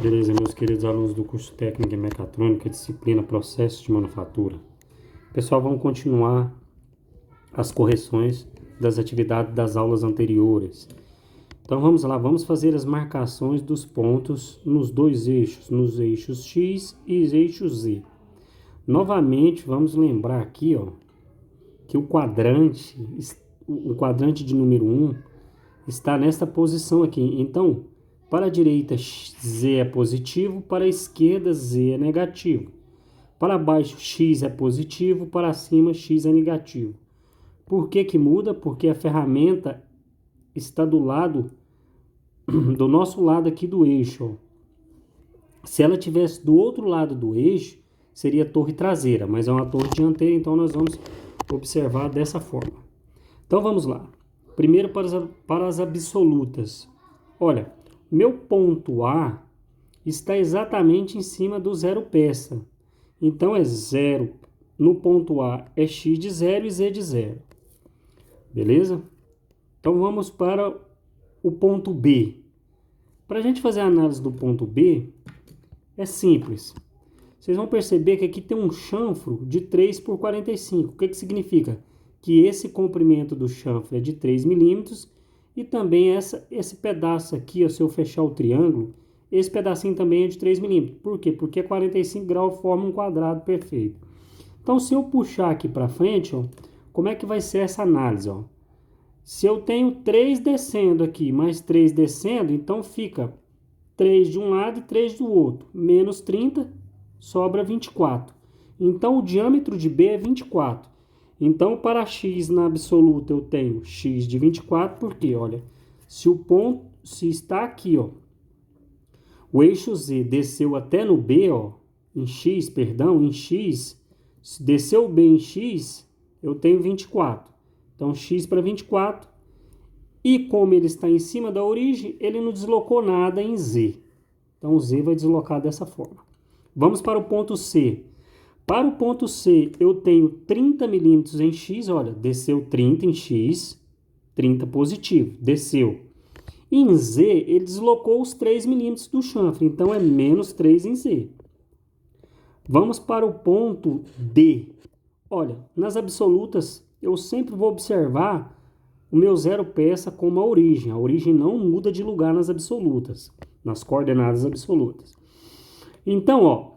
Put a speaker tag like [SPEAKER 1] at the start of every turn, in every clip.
[SPEAKER 1] Beleza, meus queridos alunos do curso técnico em mecatrônica, disciplina processos de manufatura. Pessoal, vamos continuar as correções das atividades das aulas anteriores. Então vamos lá, vamos fazer as marcações dos pontos nos dois eixos, nos eixos X e eixo Z. Novamente, vamos lembrar aqui, que o quadrante de número 1 está nesta posição aqui. Então, para a direita, Z é positivo, para a esquerda, Z é negativo. Para baixo, X é positivo, para cima, X é negativo. Por que que muda? Porque a ferramenta está do nosso lado aqui do eixo. Se ela tivesse do outro lado do eixo, seria a torre traseira, mas é uma torre dianteira, então nós vamos observar dessa forma. Então vamos lá. Primeiro para as absolutas. Olha, meu ponto A está exatamente em cima do zero peça. Então é 0. No ponto A é x de 0 e z de 0. Beleza? Então vamos para o ponto B. Para a gente fazer a análise do ponto B, é simples. Vocês vão perceber que aqui tem um chanfro de 3 por 45. O que que significa? Que esse comprimento do chanfro é de 3 milímetros e também esse pedaço aqui, se eu fechar o triângulo, esse pedacinho também é de 3 milímetros. Por quê? Porque 45 graus forma um quadrado perfeito. Então, se eu puxar aqui para frente, como é que vai ser essa análise? Se eu tenho 3 descendo aqui, mais 3 descendo, então fica 3 de um lado e 3 do outro. Menos 30, sobra 24. Então, o diâmetro de B é 24. Então, para x na absoluta, eu tenho x de 24, porque, olha, se está aqui, o eixo Z desceu até no B, em x, se desceu o B em x, eu tenho 24. Então, x para 24. E como ele está em cima da origem, ele não deslocou nada em Z. Então, o Z vai deslocar dessa forma. Vamos para o ponto C. Para o ponto C, eu tenho 30 milímetros em X, olha, desceu 30 em X, 30 positivo, desceu. Em Z, ele deslocou os 3 milímetros do chanfre, então é menos 3 em Z. Vamos para o ponto D. Olha, nas absolutas, eu sempre vou observar o meu zero peça como a origem. A origem não muda de lugar nas absolutas, nas coordenadas absolutas. Então,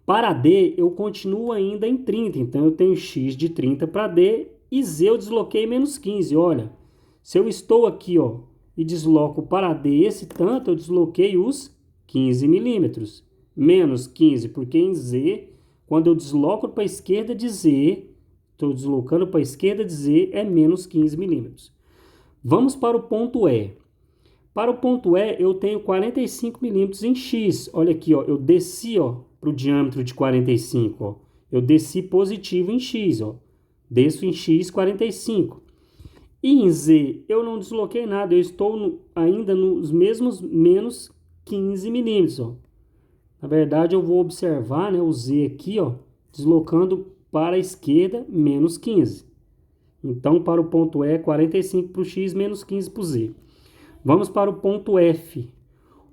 [SPEAKER 1] para D, eu continuo ainda em 30. Então, eu tenho x de 30 para D e Z eu desloquei menos 15. Olha, se eu estou aqui e desloco para D esse tanto, eu desloquei os 15 milímetros. Menos 15, porque em Z, quando eu desloco para a esquerda de Z, estou deslocando para a esquerda de Z, é menos 15 milímetros. Vamos para o ponto E. Para o ponto E, eu tenho 45 milímetros em X. Olha aqui, eu desci, para o diâmetro de 45, eu desci positivo em X, desço em X 45. E em Z, eu não desloquei nada, eu estou ainda nos mesmos menos 15 milímetros, Na verdade, eu vou observar, o Z aqui, deslocando para a esquerda, menos 15. Então, para o ponto E, 45 para o X, menos 15 para o Z. Vamos para o ponto F.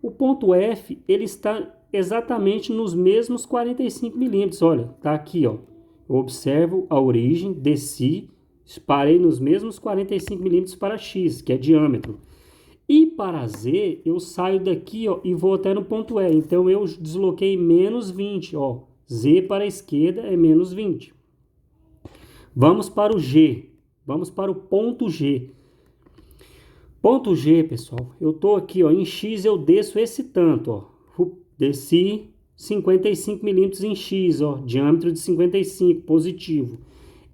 [SPEAKER 1] O ponto F, ele está exatamente nos mesmos 45 milímetros. Olha, está aqui, Eu observo a origem, desci, parei nos mesmos 45 milímetros para X, que é diâmetro. E para Z, eu saio daqui, e vou até no ponto E. Então, eu desloquei menos 20, Z para a esquerda é menos 20. Vamos para o G. Vamos para o ponto G. Ponto G, pessoal, eu estou aqui, em X eu desço esse tanto, Desci 55 milímetros em X, diâmetro de 55, positivo.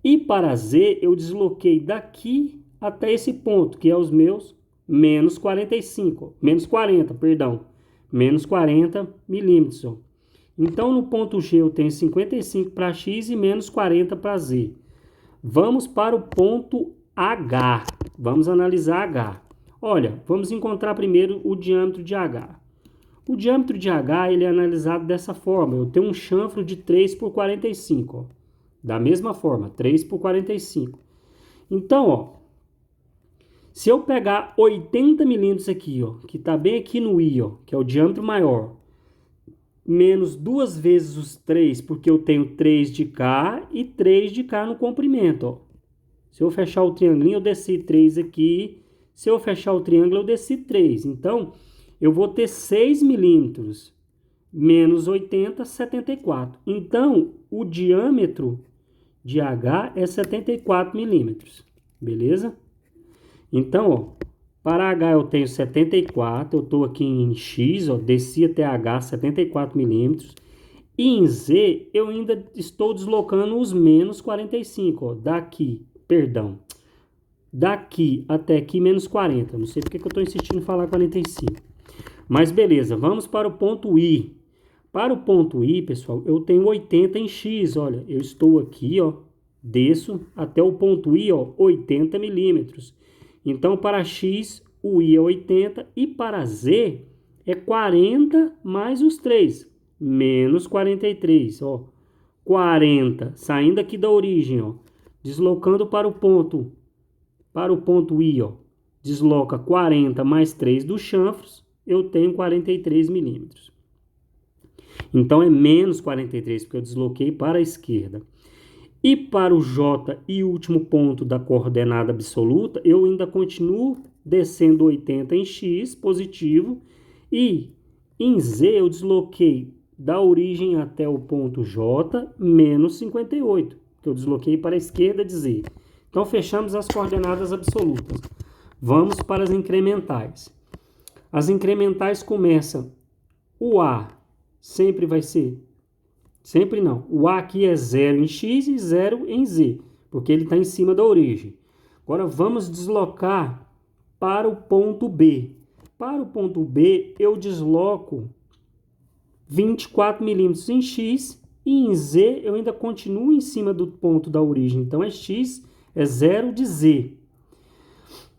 [SPEAKER 1] E para Z, eu desloquei daqui até esse ponto, que é os meus menos 45, menos 40, perdão. Menos 40 milímetros, Então, no ponto G, eu tenho 55 para X e menos 40 para Z. Vamos para o ponto H. Vamos analisar H. Olha, vamos encontrar primeiro o diâmetro de H. O diâmetro de H ele é analisado dessa forma. Eu tenho um chanfro de 3 por 45. Da mesma forma, 3 por 45. Então, se eu pegar 80 milímetros aqui, que está bem aqui no I, que é o diâmetro maior, menos 2 vezes os 3, porque eu tenho 3 de cá e 3 de cá no comprimento, ó. Se eu fechar o triangulinho, eu desci 3 aqui. Se eu fechar o triângulo, eu desci 3. Então, eu vou ter 6 milímetros menos 80, 74. Então, o diâmetro de H é 74 milímetros. Beleza? Então, ó, para H eu tenho 74, eu estou aqui em X, ó, desci até H 74 milímetros. E em Z eu ainda estou deslocando os menos 45, ó, daqui até aqui menos 40. Não sei porque que eu estou insistindo em falar 45. Mas beleza, vamos para o ponto I. Para o ponto I, pessoal, eu tenho 80 em X, olha, eu estou aqui, ó, desço até o ponto I, ó, 80 milímetros. Então, para X, o I é 80 e para Z é 40 mais os 3, menos 43, ó. 40, saindo aqui da origem, ó, deslocando para o ponto I, ó, desloca 40 mais 3 dos chanfros, eu tenho 43 milímetros. Então, é menos 43, porque eu desloquei para a esquerda. E para o J e último ponto da coordenada absoluta, eu ainda continuo descendo 80 em X, positivo, e em Z eu desloquei da origem até o ponto J, menos 58, que eu desloquei para a esquerda de Z. Então, fechamos as coordenadas absolutas. Vamos para as incrementais. As incrementais começam, o A sempre vai ser, sempre não, o A aqui é 0 em X e 0 em Z, porque ele está em cima da origem. Agora, vamos deslocar para o ponto B. Para o ponto B, eu desloco 24 milímetros em X e em Z eu ainda continuo em cima do ponto da origem. Então, é X, é 0 de Z.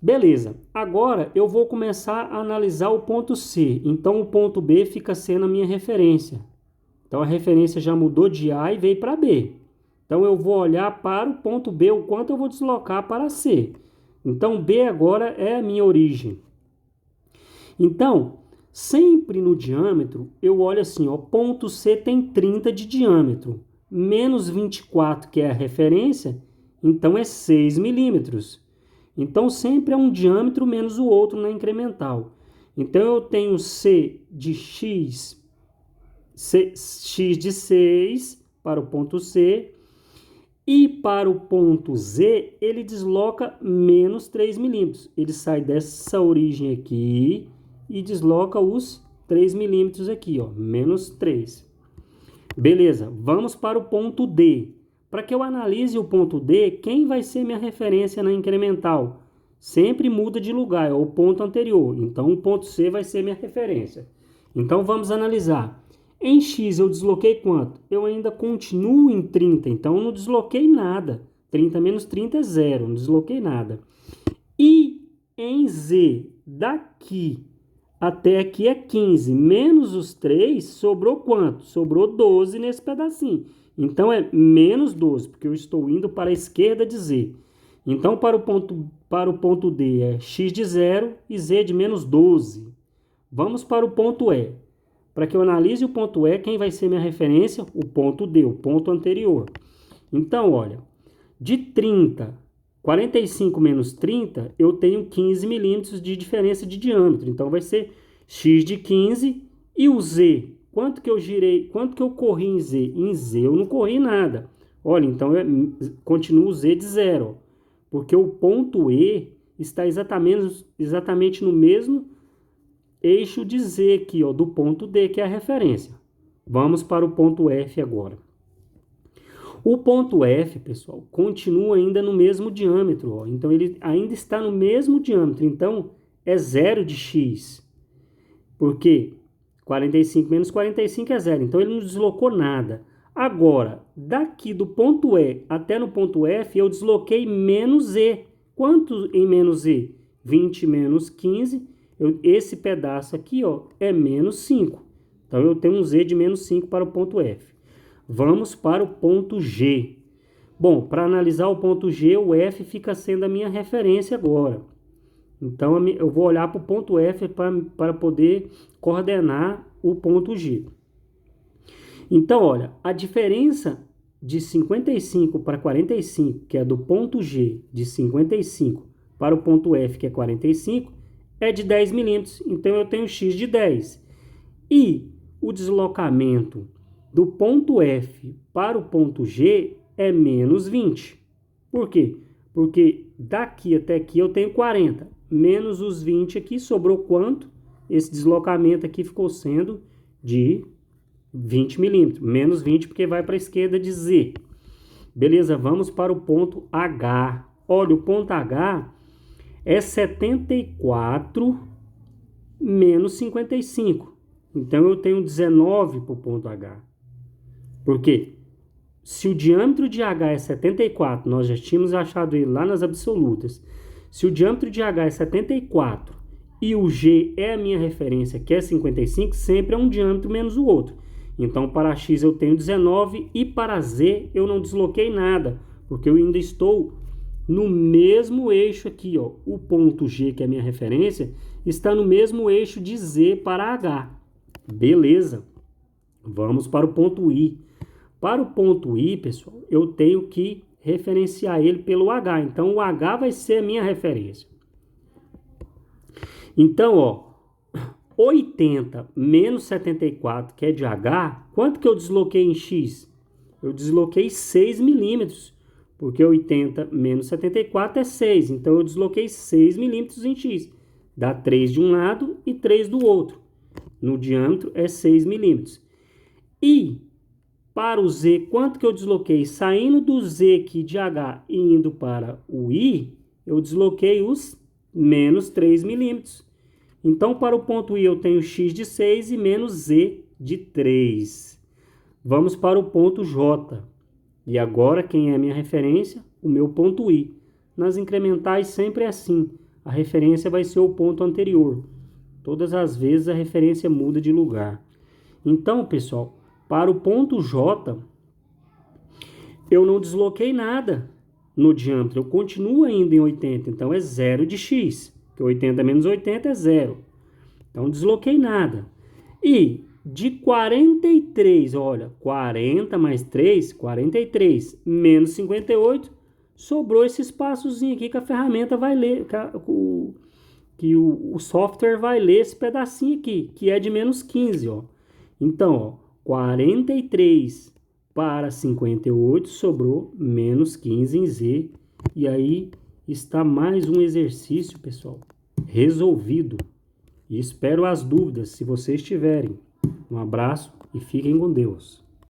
[SPEAKER 1] Beleza, agora eu vou começar a analisar o ponto C. Então, o ponto B fica sendo a minha referência. Então, a referência já mudou de A e veio para B. Então, eu vou olhar para o ponto B, o quanto eu vou deslocar para C. Então, B agora é a minha origem. Então, sempre no diâmetro, eu olho assim, ó, ponto C tem 30 de diâmetro, menos 24, que é a referência, então é 6 milímetros. Então, sempre é um diâmetro menos o outro na incremental. Então, eu tenho C de X de 6 para o ponto C, e para o ponto Z, ele desloca menos 3 milímetros. Ele sai dessa origem aqui e desloca os 3 milímetros aqui, ó, menos 3. Beleza, vamos para o ponto D. Para que eu analise o ponto D, quem vai ser minha referência na incremental? Sempre muda de lugar, é o ponto anterior. Então, o ponto C vai ser minha referência. Então, vamos analisar. Em X eu desloquei quanto? Eu ainda continuo em 30, então não desloquei nada. 30 menos 30 é 0, não desloquei nada. E em Z, daqui até aqui é 15, menos os 3, sobrou quanto? Sobrou 12 nesse pedacinho. Então é menos 12, porque eu estou indo para a esquerda de Z. Então para o ponto D é X de 0 e Z de menos 12. Vamos para o ponto E. Para que eu analise o ponto E, quem vai ser minha referência? O ponto D, o ponto anterior. Então, olha, de 30, 45 menos 30, eu tenho 15 milímetros de diferença de diâmetro. Então, vai ser X de 15 e o Z. Quanto que eu girei, quanto que eu corri em Z? Em Z eu não corri nada. Olha, então, continuo Z de 0, porque o ponto E está exatamente no mesmo eixo de Z aqui, ó, do ponto D, que é a referência. Vamos para o ponto F agora. O ponto F, pessoal, continua ainda no mesmo diâmetro, ó. Então, ele ainda está no mesmo diâmetro. Então, é 0 de X. Porque 45 menos 45 é 0. Então, ele não deslocou nada. Agora, daqui do ponto E até no ponto F, eu desloquei menos Z. Quanto em menos Z? 20 menos 15. Esse pedaço aqui, ó, é menos 5. Então, eu tenho um Z de menos 5 para o ponto F. Vamos para o ponto G. Bom, para analisar o ponto G, o F fica sendo a minha referência agora. Então, eu vou olhar para o ponto F para poder coordenar o ponto G. Então, olha, a diferença de 55 para 45, que é do ponto G de 55 para o ponto F, que é 45, é de 10 milímetros. Então, eu tenho x de 10. E o deslocamento do ponto F para o ponto G é menos 20. Por quê? Porque daqui até aqui eu tenho 40. Menos os 20 aqui, sobrou quanto? Esse deslocamento aqui ficou sendo de 20 milímetros. Menos 20 porque vai para a esquerda de Z. Beleza, vamos para o ponto H. Olha, o ponto H é 74 menos 55. Então, eu tenho 19 para o ponto H. Por quê? Se o diâmetro de H é 74, nós já tínhamos achado ele lá nas absolutas. Se o diâmetro de H é 74 e o G é a minha referência, que é 55, sempre é um diâmetro menos o outro. Então, para X eu tenho 19 e para Z eu não desloquei nada, porque eu ainda estou no mesmo eixo aqui, ó. O ponto G, que é a minha referência, está no mesmo eixo de Z para H. Beleza. Vamos para o ponto I. Para o ponto I, pessoal, eu tenho que referenciar ele pelo H. Então, o H vai ser a minha referência. Então, ó, 80 menos 74, que é de H, quanto que eu desloquei em X? Eu desloquei 6 milímetros, porque 80 menos 74 é 6. Então, eu desloquei 6 milímetros em X. Dá 3 de um lado e 3 do outro. No diâmetro é 6 milímetros. E para o Z, quanto que eu desloquei? Saindo do Z aqui de H e indo para o I, eu desloquei os menos 3 milímetros. Então, para o ponto I, eu tenho X de 6 e menos Z de 3. Vamos para o ponto J. E agora, quem é a minha referência? O meu ponto I. Nas incrementais, sempre é assim. A referência vai ser o ponto anterior. Todas as vezes, a referência muda de lugar. Então, pessoal, para o ponto J, eu não desloquei nada no diâmetro. Eu continuo ainda em 80, então é 0 de x. Porque 80 menos 80 é 0. Então, desloquei nada. E de 43, olha, 40 mais 3, 43, menos 58, sobrou esse espaçozinho aqui que a ferramenta vai ler, que o software vai ler esse pedacinho aqui, que é de menos 15, ó. Então, ó, 43 para 58 sobrou menos 15 em Z. E aí está mais um exercício, pessoal, resolvido. E espero as dúvidas, se vocês tiverem. Um abraço e fiquem com Deus.